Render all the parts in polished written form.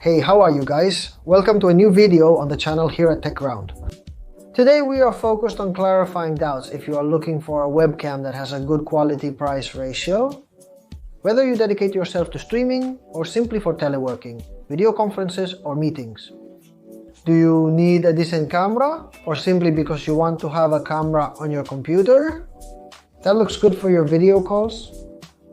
Hey, how are you guys? Welcome to a new video on the channel here at TechGround. Today we are focused on clarifying doubts if you are looking for a webcam that has a good quality-price ratio, whether you dedicate yourself to streaming or simply for teleworking, video conferences or meetings. Do you need a decent camera or simply because you want to have a camera on your computer? That looks good for your video calls.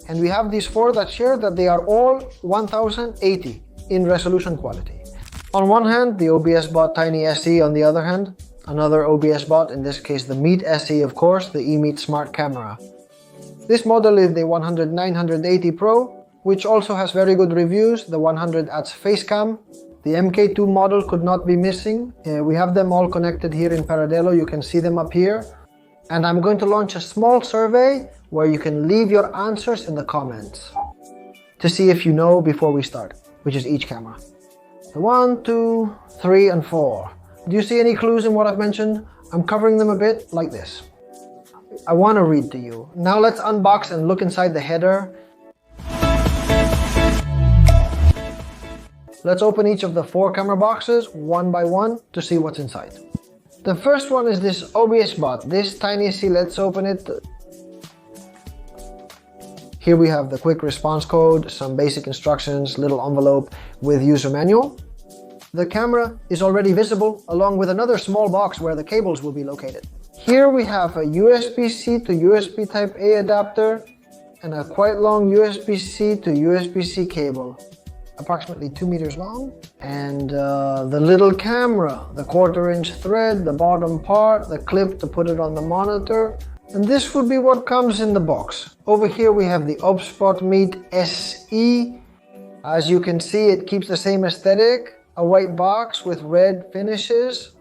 And we have these four that share that they are all 1080 in resolution quality. On one hand, the Obsbot Tiny SE, on the other hand, another Obsbot, in this case the IMIT SE, of course, the IMIT smart camera. This model is the 100-980 Pro, which also has very good reviews. The 100 adds Facecam. The MK2 model could not be missing. We have them all connected here in Parallelo. You can see them up here. And I'm going to launch a small survey where you can leave your answers in the comments to see if you know before we start, which is each camera. The 1, 2, 3, and 4. Do you see any clues in what I've mentioned? I'm covering them a bit like this. I want to read to you. Now let's unbox and look inside the header. Let's open each of the 4 camera boxes one by one to see what's inside. The first one is this Obsbot, this Tiny SE. Let's open it. Here we have the quick response code, some basic instructions, little envelope with user manual. The camera is already visible along with another small box where the cables will be located. Here we have a USB-C to USB Type-A adapter and a quite long USB-C to USB-C cable, approximately 2 meters long. And the little camera, the 1/4-inch thread, the bottom part, the clip to put it on the monitor. And this would be what comes in the box. Over here we have the Obsbot Meet SE. As you can see, it keeps the same aesthetic, a white box with red finishes.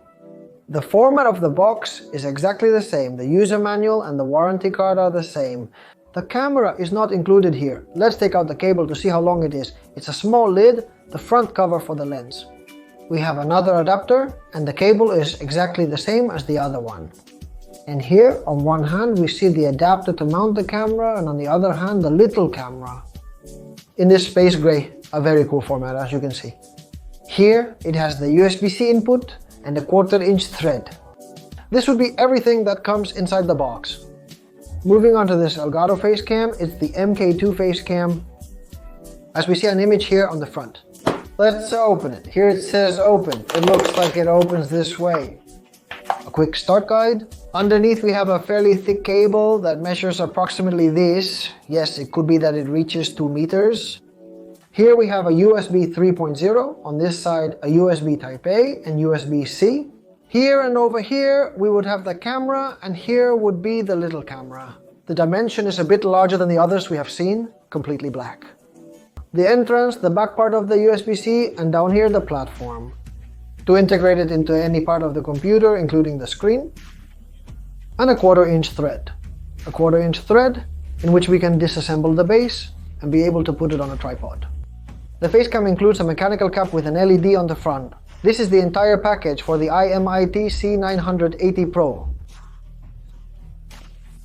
The format of the box is exactly the same. The user manual and the warranty card are the same. The camera is not included here. Let's take out the cable to see how long it is. It's a small lid, the front cover for the lens. We have another adapter and the cable is exactly the same as the other one. And here on one hand we see the adapter to mount the camera, and on the other hand the little camera. In this space gray, a very cool format as you can see. Here it has the USB-C input and a 1/4-inch thread. This would be everything that comes inside the box. Moving on to this ElGato Facecam, it's the MK2 Facecam. As we see an image here on the front. Let's open it. Here it says open. It looks like it opens this way. A quick start guide. Underneath we have a fairly thick cable that measures approximately this. Yes, it could be that it reaches 2 meters. Here we have a USB 3.0. On this side a USB Type-A and USB-C. Here and over here we would have the camera, and here would be the little camera. The dimension is a bit larger than the others we have seen, completely black. The entrance, the back part of the USB-C, and down here the platform. To integrate it into any part of the computer, including the screen. And a 1/4-inch thread. A 1/4-inch thread in which we can disassemble the base and be able to put it on a tripod. The Facecam includes a mechanical cap with an LED on the front. This is the entire package for the IMIT C980 Pro.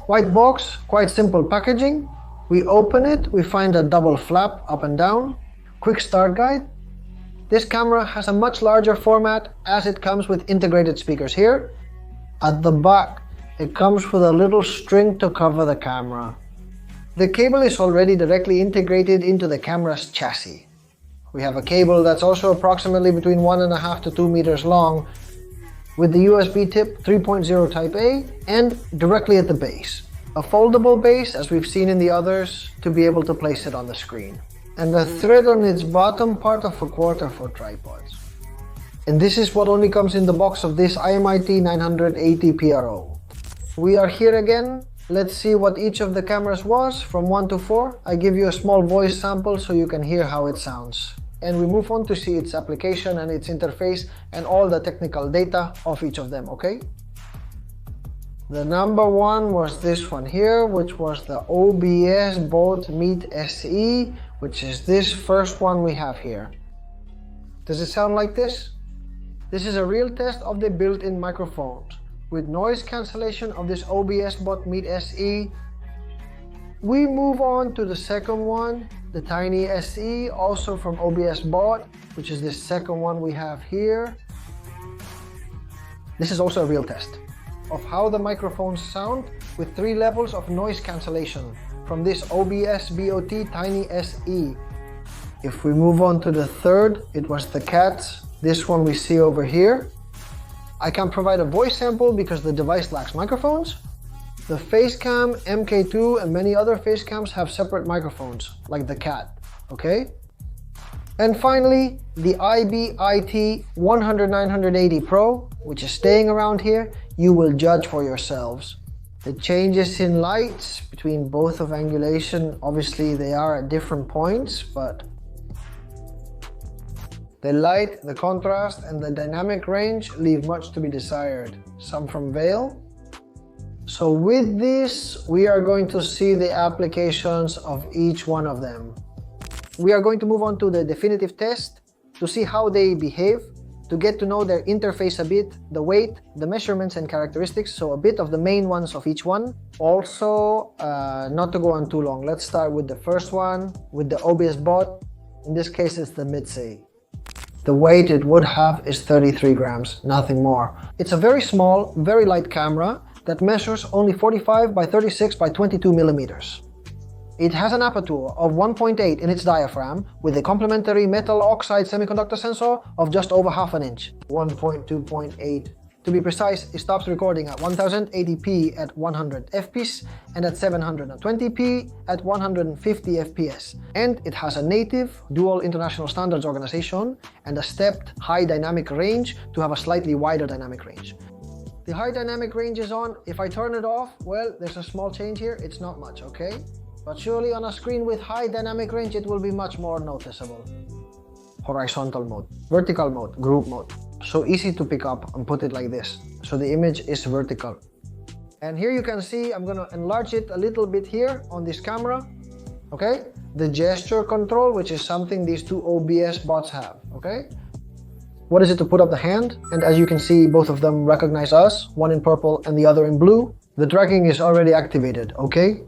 White box, quite simple packaging. We open it, we find a double flap up and down. Quick start guide. This camera has a much larger format as it comes with integrated speakers here. At the back, it comes with a little string to cover the camera. The cable is already directly integrated into the camera's chassis. We have a cable that's also approximately between 1.5 to 2 meters long with the USB tip 3.0 Type-A and directly at the base. A foldable base as we've seen in the others to be able to place it on the screen. And a thread on its bottom part of a 1/4 for tripods. And this is what only comes in the box of this IMIT 980 PRO. We are here again. Let's see what each of the cameras was from 1 to 4. I give you a small voice sample so you can hear how it sounds. And we move on to see its application and its interface and all the technical data of each of them, okay? The number 1 was this one here, which was the Obsbot Meet SE, which is this first one we have here. Does it sound like this? This is a real test of the built-in microphones. With noise cancellation of this Obsbot Meet SE, We move on to the second one, the Tiny SE, also from Obsbot, which is the second one we have here. This is also a real test of how the microphones sound with 3 levels of noise cancellation from this Obsbot Tiny SE. If we move on to the third, it was the Cats. This one we see over here. I can provide a voice sample because the device lacks microphones. The Facecam, MK2 and many other Facecams have separate microphones, like the Cat, okay? And finally, the IMIT 100-980 Pro, which is staying around here. You will judge for yourselves. The changes in lights between both of angulation, obviously they are at different points, but the light, the contrast and the dynamic range leave much to be desired, some from Veil. So with this, we are going to see the applications of each one of them. We are going to move on to the definitive test to see how they behave, to get to know their interface a bit, the weight, the measurements and characteristics, so a bit of the main ones of each one. Also, not to go on too long, let's start with the first one, with the Obsbot. In this case, it's the Mitsei. The weight it would have is 33 grams, nothing more. It's a very small, very light camera that measures only 45 by 36 by 22 millimeters. It has an aperture of 1.8 in its diaphragm with a complementary metal oxide semiconductor sensor of just over half an inch, 1.2.8. To be precise, it stops recording at 1080p at 100 fps and at 720p at 150 fps. And it has a native dual international standards organization and a stepped high dynamic range to have a slightly wider dynamic range. The high dynamic range is on. If I turn it off, well, there's a small change here. It's not much, okay? But surely on a screen with high dynamic range, it will be much more noticeable. Horizontal mode, vertical mode, group mode. So easy to pick up and put it like this. So the image is vertical. And here you can see, I'm gonna enlarge it a little bit here on this camera. Okay? The gesture control, which is something these two Obsbots have, okay? What is it to put up the hand? And as you can see, both of them recognize us, one in purple and the other in blue. The tracking is already activated, okay?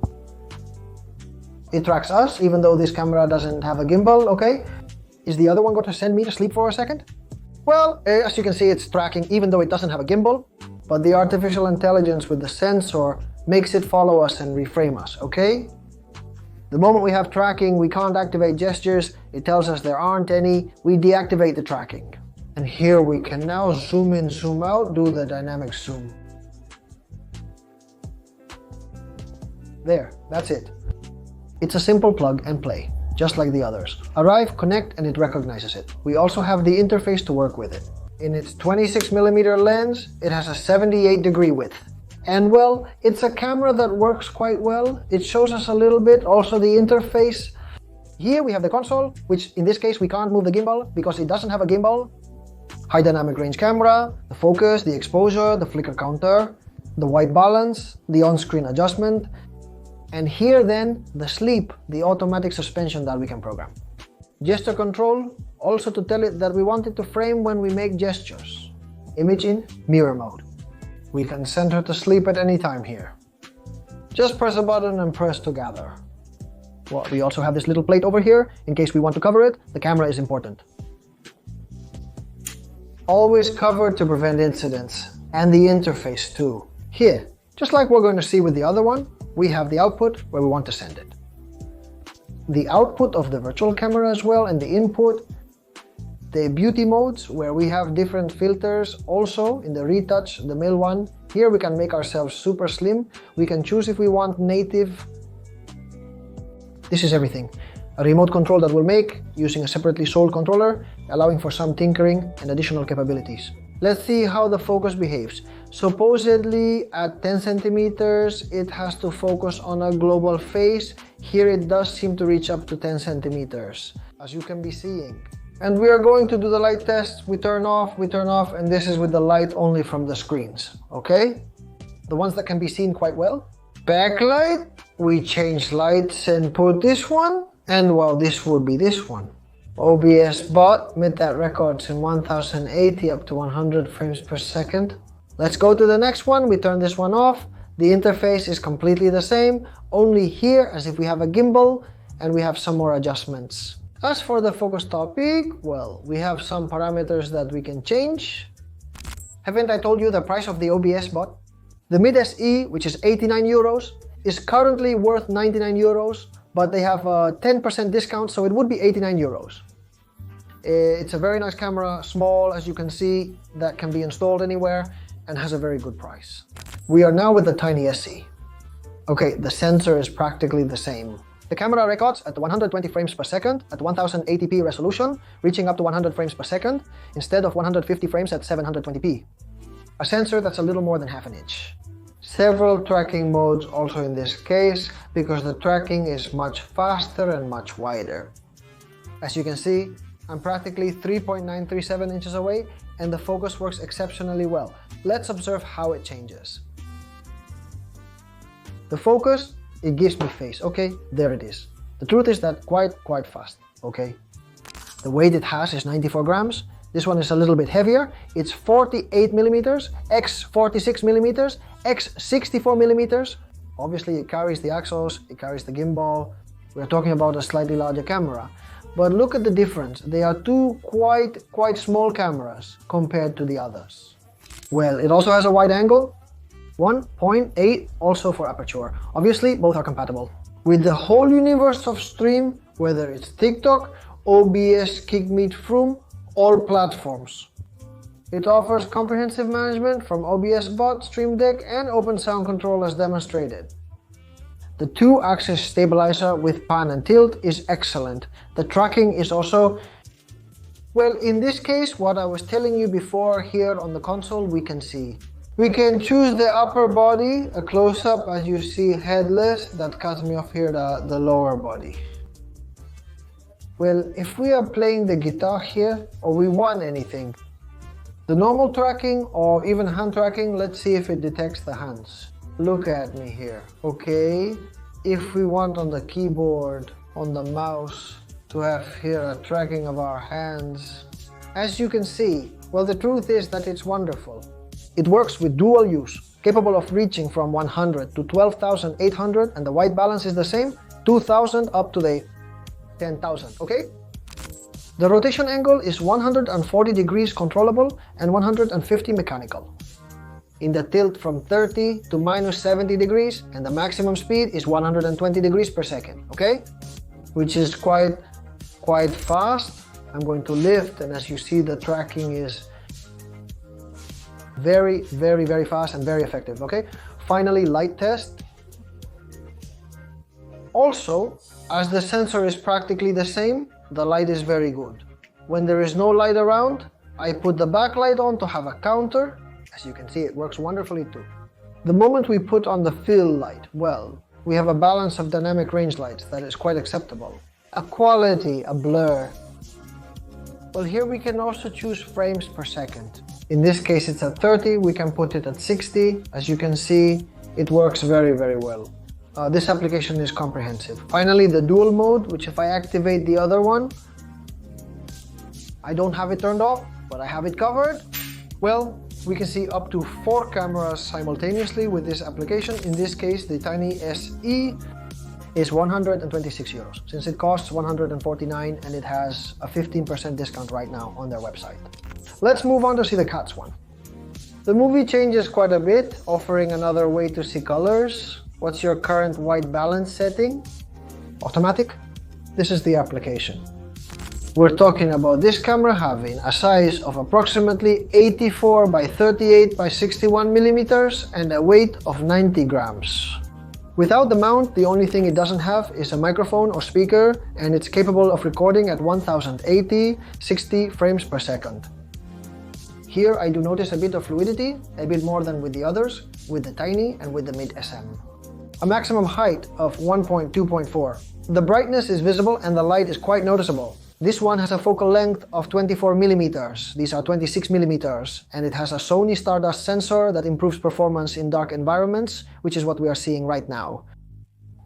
It tracks us, even though this camera doesn't have a gimbal, okay? Is the other one going to send me to sleep for a second? Well, as you can see, it's tracking even though it doesn't have a gimbal, but the artificial intelligence with the sensor makes it follow us and reframe us, okay? The moment we have tracking, we can't activate gestures. It tells us there aren't any. We deactivate the tracking. And here we can now zoom in, zoom out, do the dynamic zoom. There, that's it. It's a simple plug and play, just like the others. Arrive, connect, and it recognizes it. We also have the interface to work with it. In its 26mm lens, it has a 78-degree width. And well, it's a camera that works quite well. It shows us a little bit, also the interface. Here we have the console, which in this case we can't move the gimbal because it doesn't have a gimbal. High dynamic range camera, the focus, the exposure, the flicker counter, the white balance, the on-screen adjustment. And here then, the sleep, the automatic suspension that we can program. Gesture control, also to tell it that we want it to frame when we make gestures. Image in mirror mode. We can send her to sleep at any time here. Just press a button and press to gather. Well, we also have this little plate over here, in case we want to cover it. The camera is important. Always covered to prevent incidents. And the interface too. Here, just like we're going to see with the other one, we have the output where we want to send it. The output of the virtual camera as well, and the input. The beauty modes where we have different filters also in the retouch, the male one. Here we can make ourselves super slim. We can choose if we want native. This is everything. A remote control that we'll make using a separately sold controller, allowing for some tinkering and additional capabilities. Let's see how the focus behaves. Supposedly at 10 centimeters, it has to focus on a global face. Here it does seem to reach up to 10 centimeters, as you can be seeing. And we are going to do the light test. We turn off, and this is with the light only from the screens, okay? The ones that can be seen quite well. Backlight, we change lights and put this one, and well, this would be this one. Obsbot met that records in 1080 up to 100 frames per second. Let's go to the next one. We turn this one off. The interface is completely the same, only here as if we have a gimbal and we have some more adjustments. As for the focus topic, well, we have some parameters that we can change. Haven't I told you the price of the Obsbot? The Mid SE, which is 89 euros, is currently worth 99 euros, but they have a 10% discount, so it would be 89 euros. It's a very nice camera, small as you can see, that can be installed anywhere and has a very good price. We are now with the Tiny SE. Okay, the sensor is practically the same. The camera records at 120 frames per second at 1080p resolution, reaching up to 100 frames per second, instead of 150 frames at 720p. A sensor that's a little more than half an inch. Several tracking modes also in this case, because the tracking is much faster and much wider. As you can see, I'm practically 3.937 inches away and the focus works exceptionally well. Let's observe how it changes. The focus, it gives me face, okay, there it is. The truth is that quite fast, okay. The weight it has is 94 grams. This one is a little bit heavier. It's 48 millimeters, x 46 millimeters, x 64 millimeters. Obviously it carries the axles, it carries the gimbal. We're talking about a slightly larger camera. But look at the difference. They are two quite small cameras compared to the others. Well, it also has a wide angle, 1.8, also for aperture. Obviously, both are compatible. With the whole universe of stream, whether it's TikTok, OBS, Kickmeet, Vroom, all platforms. It offers comprehensive management from Obsbot, Stream Deck and Open Sound Control as demonstrated. The 2-axis stabilizer with pan and tilt is excellent. The tracking is also, well, in this case, what I was telling you before, here on the console we can see. We can choose the upper body, a close-up as you see headless, that cuts me off here the lower body. Well, if we are playing the guitar here, or we want anything, the normal tracking or even hand tracking, let's see if it detects the hands. Look at me here, okay? If we want on the keyboard, on the mouse, to have here a tracking of our hands. As you can see, well, the truth is that it's wonderful. It works with dual use, capable of reaching from 100 to 12,800, and the white balance is the same, 2,000 up to the 10,000, okay? The rotation angle is 140 degrees controllable and 150 mechanical. In the tilt from 30 to -70 degrees, and the maximum speed is 120 degrees per second, okay? Which is quite fast. I'm going to lift, and as you see, the tracking is very fast and very effective, okay? Finally, light test. Also, as the sensor is practically the same, the light is very good. When there is no light around, I put the backlight on to have a counter. As you can see, it works wonderfully too. The moment we put on the fill light, well, we have a balance of dynamic range lights that is quite acceptable. A quality, a blur. Well, here we can also choose frames per second. In this case it's at 30, we can put it at 60. As you can see, it works very well. This application is comprehensive. Finally, the dual mode, which if I activate the other one, I don't have it turned off, but I have it covered. Well, we can see up to 4 cameras simultaneously with this application. In this case, the Tiny SE is 126 euros, since it costs 149 and it has a 15% discount right now on their website. Let's move on to see the Cats one. The movie changes quite a bit, offering another way to see colors. What's your current white balance setting? Automatic? This is the application. We're talking about this camera having a size of approximately 84 by 38 by 61 millimeters and a weight of 90 grams. Without the mount, the only thing it doesn't have is a microphone or speaker, and it's capable of recording at 1080, 60 frames per second. Here I do notice a bit of fluidity, a bit more than with the others, with the Tiny and with the Mid SM. A maximum height of 1.2.4. The brightness is visible and the light is quite noticeable. This one has a focal length of 24 millimeters. These are 26 millimeters, and it has a Sony Stardust sensor that improves performance in dark environments, which is what we are seeing right now.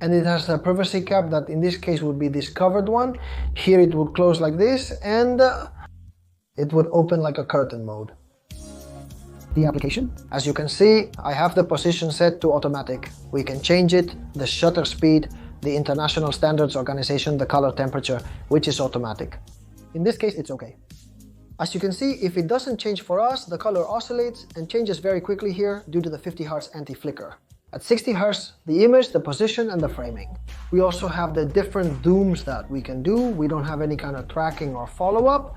And it has a privacy cap that in this case would be this covered one. Here it would close like this, and it would open like a curtain mode. the application. As you can see, I have the position set to automatic. We can change it, the shutter speed, the International Standards Organization, the color temperature, which is automatic. In this case, it's okay. As you can see, if it doesn't change for us, the color oscillates and changes very quickly here due to the 50 Hz anti-flicker. At 60 Hz, the image, the position, and the framing. We also have the different zooms that we can do. We don't have any kind of tracking or follow-up.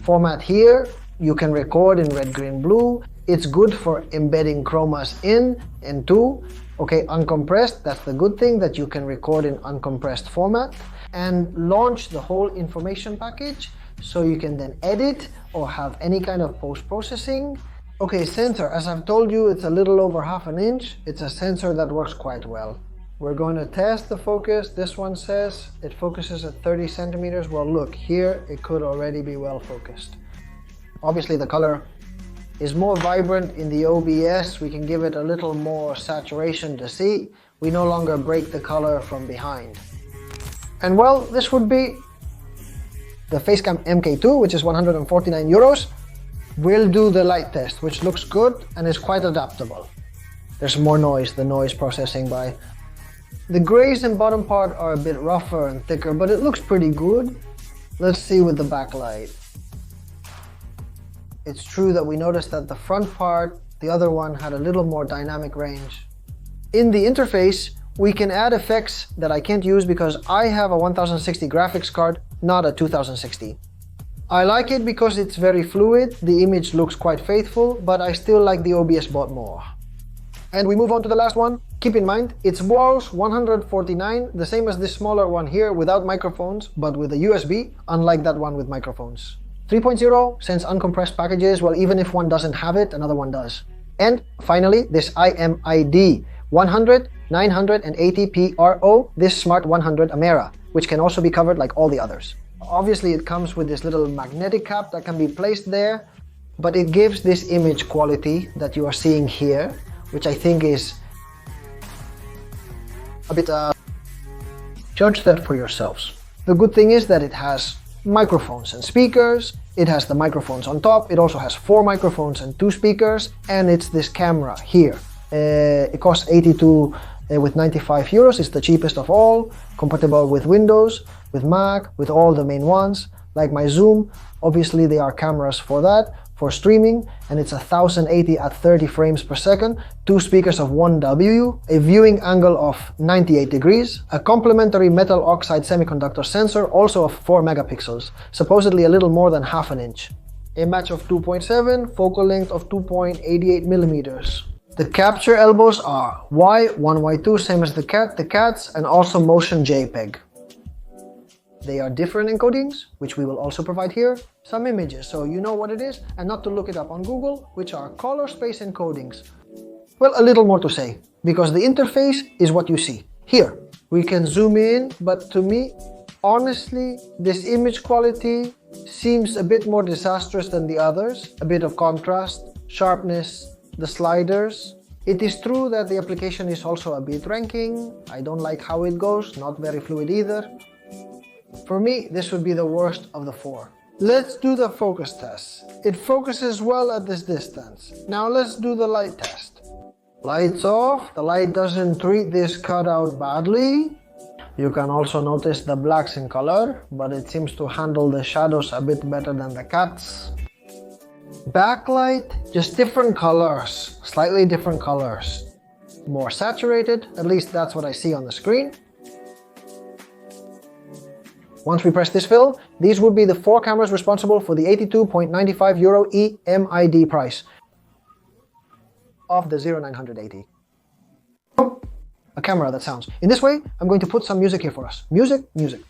Format here, you can record in red, green, blue. It's good for embedding chromas in and to. Okay, uncompressed, that's the good thing, that you can record in uncompressed format. And launch the whole information package, so you can then edit or have any kind of post-processing. Okay, sensor, as I've told you, it's a little over ½ an inch. It's a sensor that works quite well. We're going to test the focus. This one says it focuses at 30 centimeters. Well, look, here it could already be well focused. Obviously, the color is more vibrant in the OBS. We can give it a little more saturation to see. We no longer break the color from behind. And well, this would be the Facecam MK2, which is 149 euros. We'll do the light test, which looks good and is quite adaptable. There's more noise, the noise processing by. The grays and bottom part are a bit rougher and thicker, but it looks pretty good. Let's see with the backlight. It's true that we noticed that the front part, the other one, had a little more dynamic range. In the interface, we can add effects that I can't use because I have a 1060 graphics card, not a 2060. I like it because it's very fluid, the image looks quite faithful, but I still like the Obsbot more. And we move on to the last one. Keep in mind, it's WALS 149, the same as this smaller one here without microphones, but with a USB, unlike that one with microphones. 3.0 sends uncompressed packages, well, even if one doesn't have it, another one does. And finally, this IMIT 100 980p RO, this Smart 100 Amera, which can also be covered like all the others. Obviously, it comes with this little magnetic cap that can be placed there, but it gives this image quality that you are seeing here, which I think is a bit... Judge that for yourselves. The good thing is that it has microphones and speakers, it has the microphones on top, it also has 4 microphones and 2 speakers, and it's this camera here. It costs 82 with 95 euros, it's the cheapest of all, compatible with Windows, with Mac, with all the main ones, like my Zoom. Obviously they are cameras for that, for streaming, and it's 1080 at 30 frames per second, 2 speakers of 1W, a viewing angle of 98 degrees, a complementary metal oxide semiconductor sensor, also of 4 megapixels, supposedly a little more than ½ an inch. A match of 2.7, focal length of 2.88 millimeters. The capture elbows are Y1, Y2, same as the cats, and also motion JPEG. They are different encodings, which we will also provide here, some images, so you know what it is, and not to look it up on Google, which are color space encodings. Well, a little more to say, because the interface is what you see. Here, we can zoom in, but to me, honestly, this image quality seems a bit more disastrous than the others. A bit of contrast, sharpness, the sliders. It is true that the application is also a bit ranking. I don't like how it goes, not very fluid either. For me, this would be the worst of the 4. Let's do the focus test. It focuses well at this distance. Now let's do the light test. Lights off. The light doesn't treat this cutout badly. You can also notice the blacks in color, but it seems to handle the shadows a bit better than the cats. Backlight, just different colors, slightly different colors. More saturated, at least that's what I see on the screen. Once we press this fill, these would be the 4 cameras responsible for the 82.95 euro EMID price of the 0980. A camera that sounds. In this way, I'm going to put some music here for us. Music, music.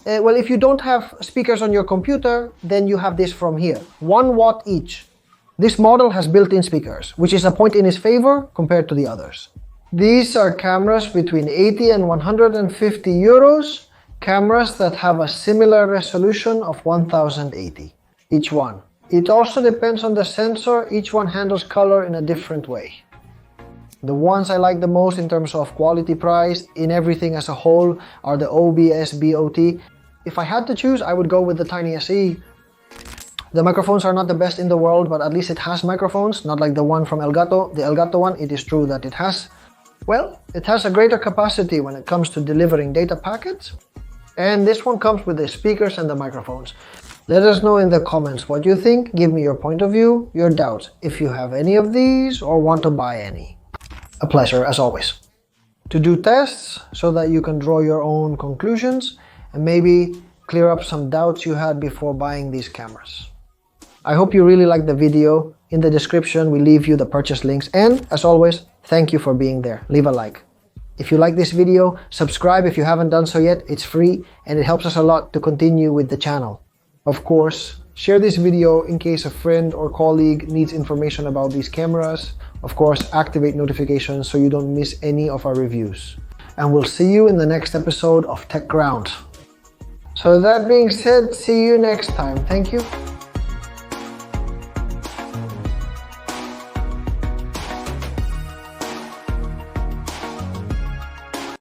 Well, if you don't have speakers on your computer, then you have this from here. 1 watt each. This model has built-in speakers, which is a point in its favor compared to the others. These are cameras between 80 and 150 euros, cameras that have a similar resolution of 1080, each one. It also depends on the sensor, each one handles color in a different way. The ones I like the most in terms of quality price in everything as a whole are the Obsbot. If I had to choose, I would go with the Tiny SE. The microphones are not the best in the world, but at least it has microphones, not like the one from ElGato. The ElGato one, it is true that it has, well, it has a greater capacity when it comes to delivering data packets. And this one comes with the speakers and the microphones. Let us know in the comments what you think. Give me your point of view, your doubts, if you have any of these or want to buy any. A pleasure, as always. To do tests so that you can draw your own conclusions and maybe clear up some doubts you had before buying these cameras. I hope you really liked the video. In the description, we leave you the purchase links. And as always, thank you for being there. Leave a like. If you like this video, subscribe if you haven't done so yet. It's free and it helps us a lot to continue with the channel. Of course, share this video in case a friend or colleague needs information about these cameras. Of course, activate notifications so you don't miss any of our reviews. And we'll see you in the next episode of Tech Ground. So that being said, see you next time. Thank you.